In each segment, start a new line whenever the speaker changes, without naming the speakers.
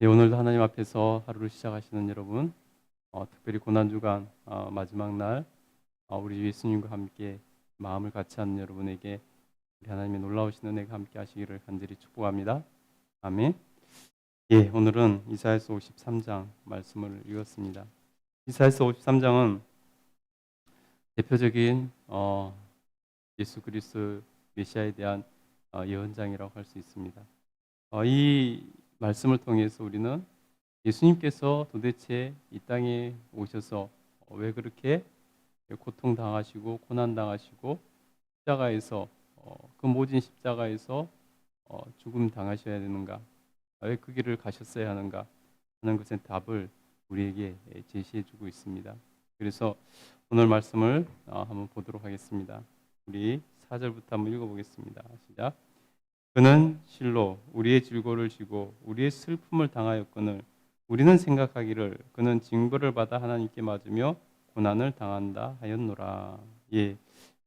예, 오늘도 하나님 앞에서 하루를 시작하시는 여러분, 특별히 고난주간 마지막 날 우리 주 예수님과 함께 마음을 같이 하는 여러분에게 우리 하나님의 놀라우신 은혜가 함께 하시기를 간절히 축복합니다. 아멘. 예, 오늘은 이사야서 53장 말씀을 읽었습니다. 이사야서 53장은 대표적인 예수 그리스도 메시아에 대한 예언장이라고 할 수 있습니다. 이 말씀을 통해서 우리는 예수님께서 도대체 이 땅에 오셔서 왜 그렇게 고통당하시고 고난당하시고 십자가에서 그 모진 십자가에서 죽음 당하셔야 되는가, 왜 그 길을 가셨어야 하는가 하는 것의 답을 우리에게 제시해 주고 있습니다. 그래서 오늘 말씀을 한번 보도록 하겠습니다. 우리 4절부터 한번 읽어보겠습니다. 시작. 그는 실로 우리의 질고를 지고 우리의 슬픔을 당하였거늘 우리는 생각하기를 그는 징벌을 받아 하나님께 맞으며 고난을 당한다 하였노라. 예,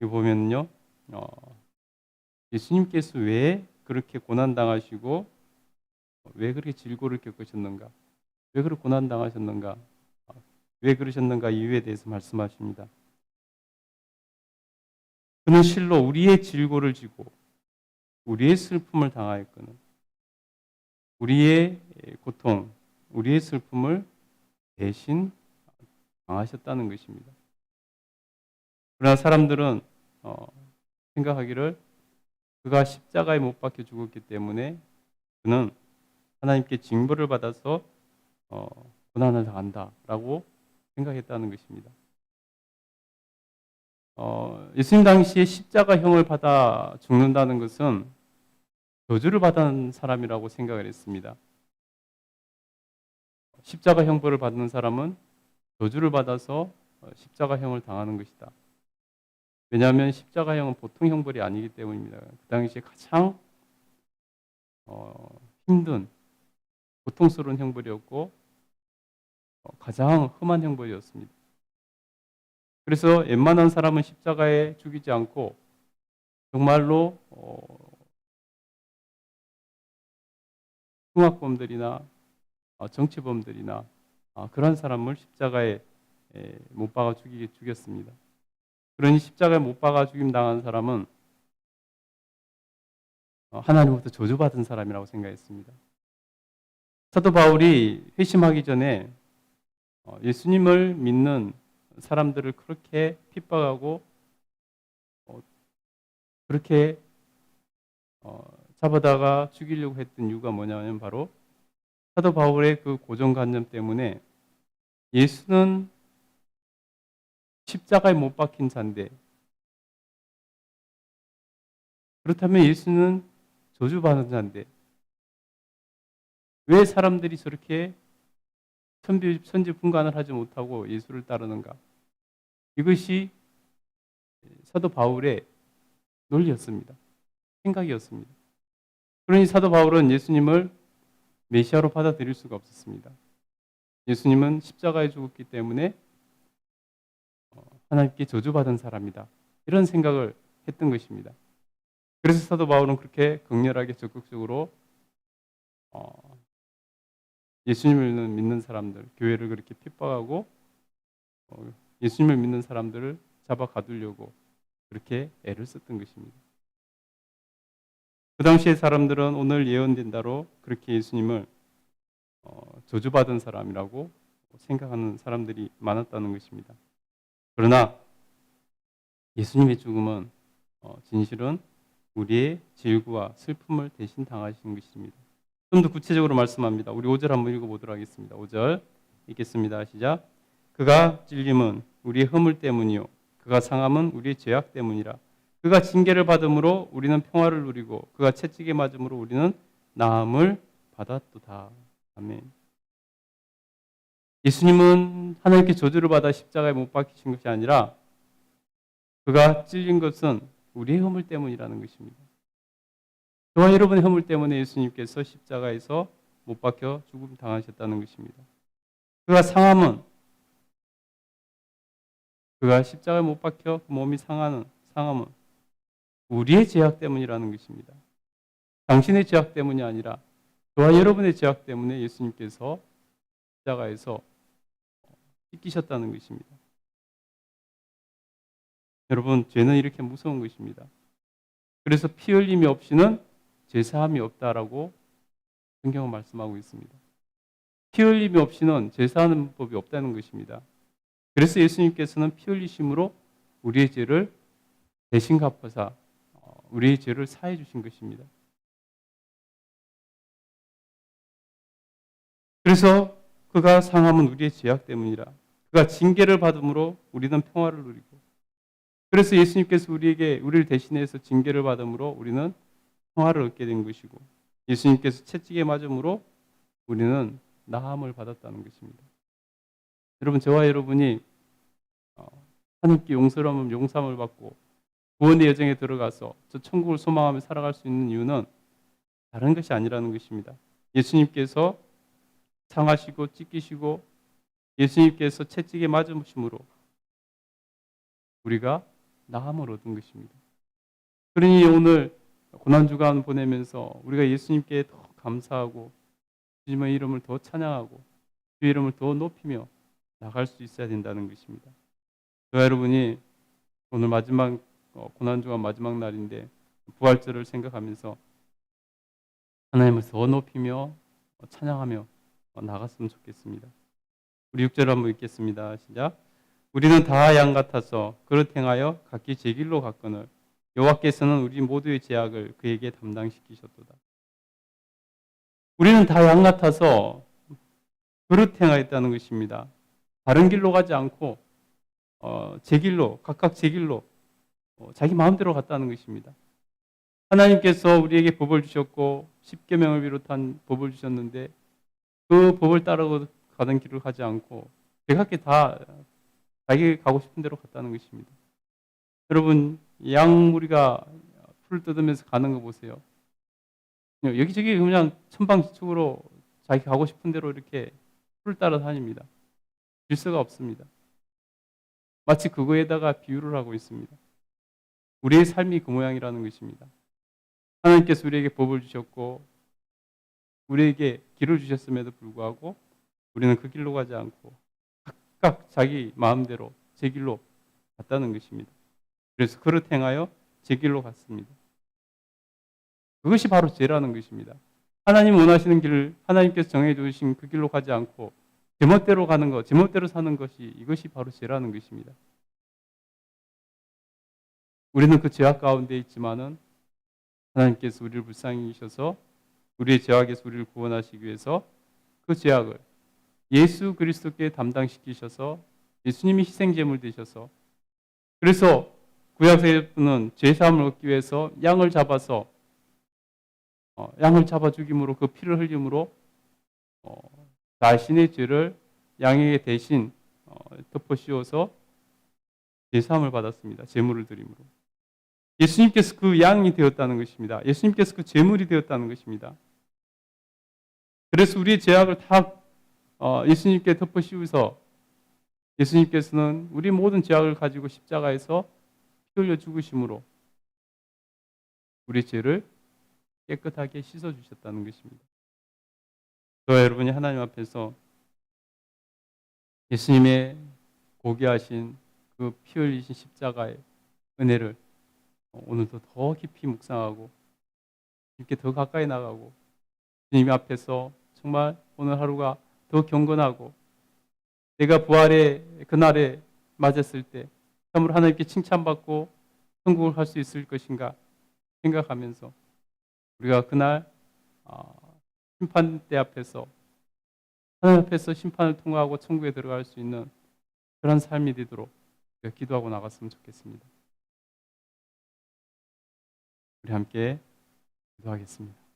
이거 보면요, 예수님께서 왜 그렇게 고난 당하시고 왜 그렇게 질고를 겪으셨는가, 왜 그렇게 고난 당하셨는가, 왜 그러셨는가 이유에 대해서 말씀하십니다. 그는 실로 우리의 질고를 지고 우리의 슬픔을 당하였거늘 우리의 고통, 우리의 슬픔을 대신 당하셨다는 것입니다. 그러나 사람들은 생각하기를 그가 십자가에 못 박혀 죽었기 때문에 그는 하나님께 징벌을 받아서 고난을 당한다라고 생각했다는 것입니다. 예수님 당시에 십자가형을 받아 죽는다는 것은 저주를 받은 사람이라고 생각을 했습니다. 십자가 형벌을 받는 사람은 저주를 받아서 십자가형을 당하는 것이다. 왜냐하면 십자가형은 보통 형벌이 아니기 때문입니다. 그 당시에 가장 힘든 고통스러운 형벌이었고 가장 험한 형벌이었습니다. 그래서 웬만한 사람은 십자가에 죽이지 않고 정말로 흉악범들이나 정치범들이나 그런 사람을 십자가에 못 박아 죽였습니다. 그러니 십자가에 못 박아 죽임 당한 사람은 하나님부터 저주받은 사람이라고 생각했습니다. 사도 바울이 회심하기 전에 예수님을 믿는 사람들을 그렇게 핍박하고 그렇게 잡아다가 죽이려고 했던 이유가 뭐냐면 바로 사도 바울의 그 고정관념 때문에 예수는 십자가에 못 박힌 자인데, 그렇다면 예수는 저주받은 자인데 왜 사람들이 저렇게 천지분간을 하지 못하고 예수를 따르는가? 이것이 사도 바울의 논리였습니다. 생각이었습니다. 그러니 사도 바울은 예수님을 메시아로 받아들일 수가 없었습니다. 예수님은 십자가에 죽었기 때문에 하나님께 저주받은 사람이다, 이런 생각을 했던 것입니다. 그래서 사도 바울은 그렇게 극렬하게 적극적으로 예수님을 믿는 사람들, 교회를 그렇게 핍박하고 예수님을 믿는 사람들을 잡아 가두려고 그렇게 애를 썼던 것입니다. 그 당시의 사람들은 오늘 예언된 대로 그렇게 예수님을 저주받은 사람이라고 생각하는 사람들이 많았다는 것입니다. 그러나 예수님의 죽음은 진실은 우리의 질구와 슬픔을 대신 당하신 것입니다. 좀 더 구체적으로 말씀합니다. 우리 5절 한번 읽어보도록 하겠습니다. 5절 읽겠습니다. 시작. 그가 찔림은 우리의 허물 때문이요 그가 상함은 우리의 죄악 때문이라. 그가 징계를 받음으로 우리는 평화를 누리고 그가 채찍에 맞음으로 우리는 나음을 받았도다. 아멘. 예수님은 하나님께 저주를 받아 십자가에 못 박히신 것이 아니라 그가 찔린 것은 우리의 허물 때문이라는 것입니다. 저와 여러분의 허물 때문에 예수님께서 십자가에서 못 박혀 죽음 당하셨다는 것입니다. 그가 상함은, 그가 십자가에 못 박혀 몸이 상함은 우리의 죄악 때문이라는 것입니다. 당신의 죄악 때문이 아니라 저와 여러분의 죄악 때문에 예수님께서 십자가에서 찢기셨다는 것입니다. 여러분, 죄는 이렇게 무서운 것입니다. 그래서 피 흘림이 없이는 제사함이 없다라고 성경은 말씀하고 있습니다. 피 흘림이 없이는 제사하는 법이 없다는 것입니다. 그래서 예수님께서는 피 흘리심으로 우리의 죄를 대신 갚아서 우리의 죄를 사해 주신 것입니다. 그래서 그가 상함은 우리의 죄악 때문이라. 그가 징계를 받음으로 우리는 평화를 누리고, 그래서 예수님께서 우리를 대신해서 징계를 받음으로 우리는 평화를 얻게 된 것이고, 예수님께서 채찍에 맞음으로 우리는 나음을 받았다는 것입니다. 여러분, 저와 여러분이 하나님께 용서함을 받고 구원의 여정에 들어가서 저 천국을 소망하며 살아갈 수 있는 이유는 다른 것이 아니라는 것입니다. 예수님께서 상하시고 찢기시고 예수님께서 채찍에 맞으심으로 우리가 나음을 얻은 것입니다. 그러니 오늘 고난주간 보내면서 우리가 예수님께 더 감사하고 주님의 이름을 더 찬양하고 주의 이름을 더 높이며 나갈 수 있어야 된다는 것입니다. 저와 여러분이 오늘 마지막 고난주간 마지막 날인데 부활절을 생각하면서 하나님을 더 높이며 찬양하며 나갔으면 좋겠습니다. 우리 6절 한번 읽겠습니다. 시작. 우리는 다 양 같아서 그릇 행하여 각기 제 길로 갔거늘 여호와께서는 우리 모두의 죄악을 그에게 담당시키셨도다. 우리는 다 양 같아서 그릇 행하였다는 것입니다. 다른 길로 가지 않고 제 길로, 각각 제 길로 자기 마음대로 갔다는 것입니다. 하나님께서 우리에게 법을 주셨고 십계명을 비롯한 법을 주셨는데 그 법을 따라 가는 길을 가지 않고 제각기 다 자기 가고 싶은 대로 갔다는 것입니다. 여러분, 양무리가 풀을 뜯으면서 가는 거 보세요. 여기저기 그냥 천방지축으로 자기 가고 싶은 대로 이렇게 풀을 따라 다닙니다. 질서가 없습니다. 마치 그거에다가 비유를 하고 있습니다. 우리의 삶이 그 모양이라는 것입니다. 하나님께서 우리에게 법을 주셨고 우리에게 길을 주셨음에도 불구하고 우리는 그 길로 가지 않고 각각 자기 마음대로 제 길로 갔다는 것입니다. 그래서 그릇 행하여 제 길로 갔습니다. 그것이 바로 죄라는 것입니다. 하나님 원하시는 길을 하나님께서 정해주신 그 길로 가지 않고 제멋대로 가는 것, 제멋대로 사는 것이 이것이 바로 죄라는 것입니다. 우리는 그 죄악 가운데 있지만은 하나님께서 우리를 불쌍히 여기셔서 우리의 죄악에서 우리를 구원하시기 위해서 그 죄악을 예수 그리스도께 담당시키셔서 예수님이 희생제물 되셔서 그래서 구약세대는 죄사함을 얻기 위해서 양을 잡아 죽임으로 그 피를 흘림으로 자신의 죄를 양에게 대신 덮어 씌워서 제사함을 받았습니다. 제물을 드림으로. 예수님께서 그 양이 되었다는 것입니다. 예수님께서 그 제물이 되었다는 것입니다. 그래서 우리의 죄악을 다 예수님께 덮어 씌우서 예수님께서는 우리 모든 죄악을 가지고 십자가에서 피 흘려 죽으심으로 우리 죄를 깨끗하게 씻어 주셨다는 것입니다. 저와 여러분이 하나님 앞에서 예수님의 고귀하신 그 피 흘리신 십자가의 은혜를 오늘도 더 깊이 묵상하고 이렇게 더 가까이 나가고 주님 앞에서 정말 오늘 하루가 더 경건하고 내가 부활의 그날에 맞았을 때 참으로 하나님께 칭찬받고 천국을 갈 수 있을 것인가 생각하면서 우리가 그날 심판대 앞에서 하나님 앞에서 심판을 통과하고 천국에 들어갈 수 있는 그런 삶이 되도록 우리가 기도하고 나갔으면 좋겠습니다. 우리 함께 기도하겠습니다.